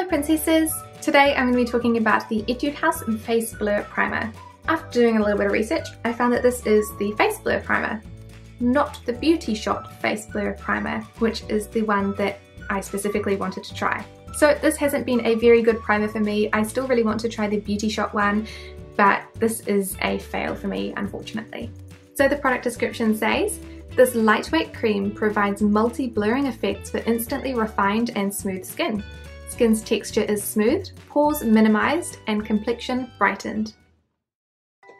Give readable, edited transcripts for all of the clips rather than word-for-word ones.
princesses! Today I'm going to be talking about the Etude House Face Blur Primer. After doing a little bit of research, I found that this is the Face Blur Primer, not the Beauty Shot Face Blur Primer, which is the one that I specifically wanted to try. So this hasn't been a very good primer for me. I still really want to try the Beauty Shot one, but this is a fail for me, unfortunately. So the product description says, this lightweight cream provides multi-blurring effects for instantly refined and smooth skin. Skin's texture is smoothed, pores minimized, and complexion brightened.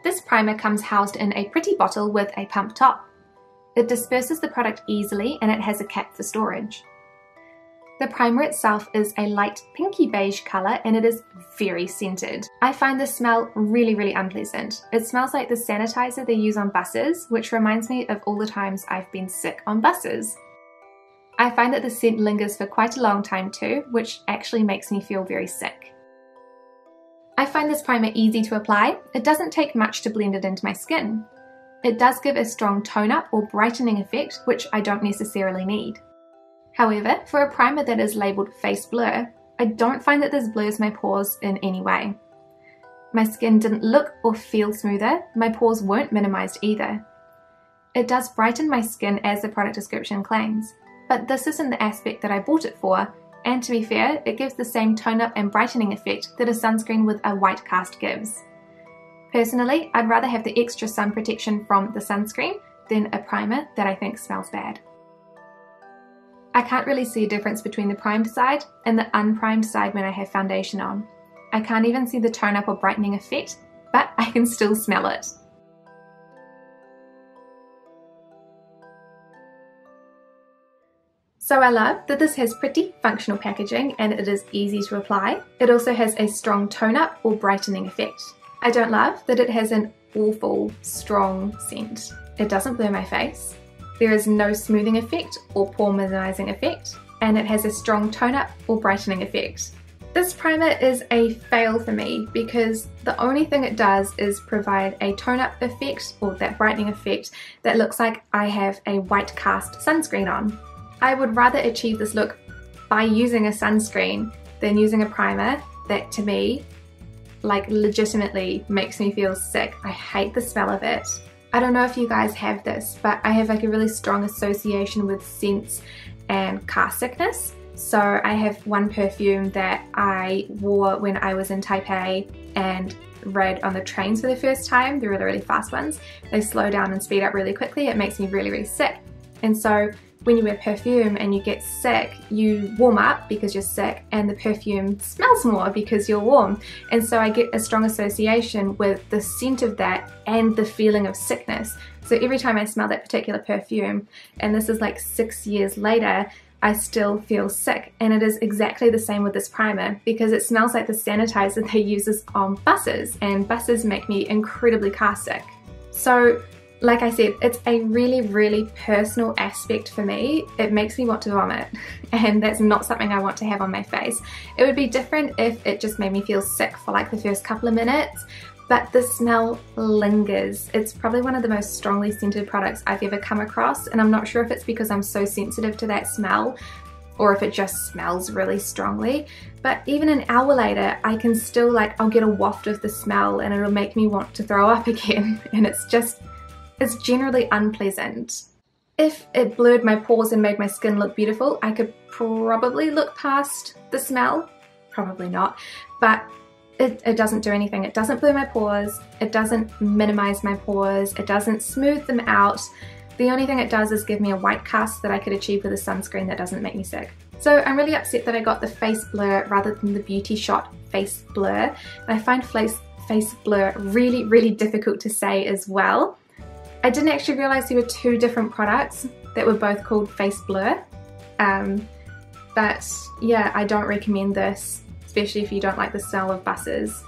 This primer comes housed in a pretty bottle with a pump top. It disperses the product easily and it has a cap for storage. The primer itself is a light pinky beige colour and it is very scented. I find the smell really unpleasant. It smells like the sanitizer they use on buses, which reminds me of all the times I've been sick on buses. I find that the scent lingers for quite a long time too, which actually makes me feel very sick. I find this primer easy to apply. It doesn't take much to blend it into my skin. It does give a strong tone up or brightening effect, which I don't necessarily need. However, for a primer that is labelled Face Blur, I don't find that this blurs my pores in any way. My skin didn't look or feel smoother, my pores weren't minimised either. It does brighten my skin as the product description claims, but this isn't the aspect that I bought it for, and to be fair, it gives the same tone up and brightening effect that a sunscreen with a white cast gives. Personally, I'd rather have the extra sun protection from the sunscreen than a primer that I think smells bad. I can't really see a difference between the primed side and the unprimed side when I have foundation on. I can't even see the tone up or brightening effect, but I can still smell it. So I love that this has pretty functional packaging and it is easy to apply. It also has a strong tone up or brightening effect. I don't love that it has an awful strong scent. It doesn't blur my face. There is no smoothing effect or pore minimizing effect, and it has a strong tone up or brightening effect. This primer is a fail for me because the only thing it does is provide a tone up effect or that brightening effect that looks like I have a white cast sunscreen on. I would rather achieve this look by using a sunscreen than using a primer that to me like legitimately makes me feel sick. I hate the smell of it. I don't know if you guys have this, but I have like a really strong association with scents and car sickness. So I have one perfume that I wore when I was in Taipei and read on the trains for the first time. They're really fast ones. They slow down and speed up really quickly. It makes me really sick. And so when you wear perfume and you get sick, you warm up because you're sick and the perfume smells more because you're warm. And so I get a strong association with the scent of that and the feeling of sickness. So every time I smell that particular perfume, and this is like 6 years later, I still feel sick. And it is exactly the same with this primer because it smells like the sanitizer they use on buses, and buses make me incredibly car sick. So like I said, it's a really personal aspect for me. It makes me want to vomit, and that's not something I want to have on my face. It would be different if it just made me feel sick for like the first couple of minutes, but the smell lingers. It's probably one of the most strongly scented products I've ever come across, and I'm not sure if it's because I'm so sensitive to that smell or if it just smells really strongly, but even an hour later I can still I'll get a waft of the smell and it'll make me want to throw up again, and it's generally unpleasant. If it blurred my pores and made my skin look beautiful, I could probably look past the smell. Probably not, but it doesn't do anything. It doesn't blur my pores, it doesn't minimize my pores, it doesn't smooth them out. The only thing it does is give me a white cast that I could achieve with a sunscreen that doesn't make me sick. So I'm really upset that I got the Face Blur rather than the Beauty Shot Face Blur. And I find Face Blur really difficult to say as well. I didn't actually realise there were two different products that were both called Face Blur, but yeah, I don't recommend this, especially if you don't like the smell of buses.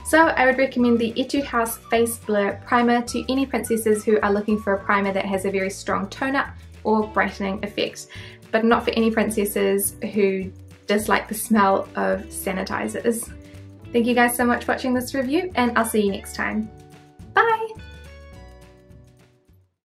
So I would recommend the Etude House Face Blur Primer to any princesses who are looking for a primer that has a very strong tone up or brightening effect, but not for any princesses who dislike the smell of sanitizers. Thank you guys so much for watching this review, and I'll see you next time.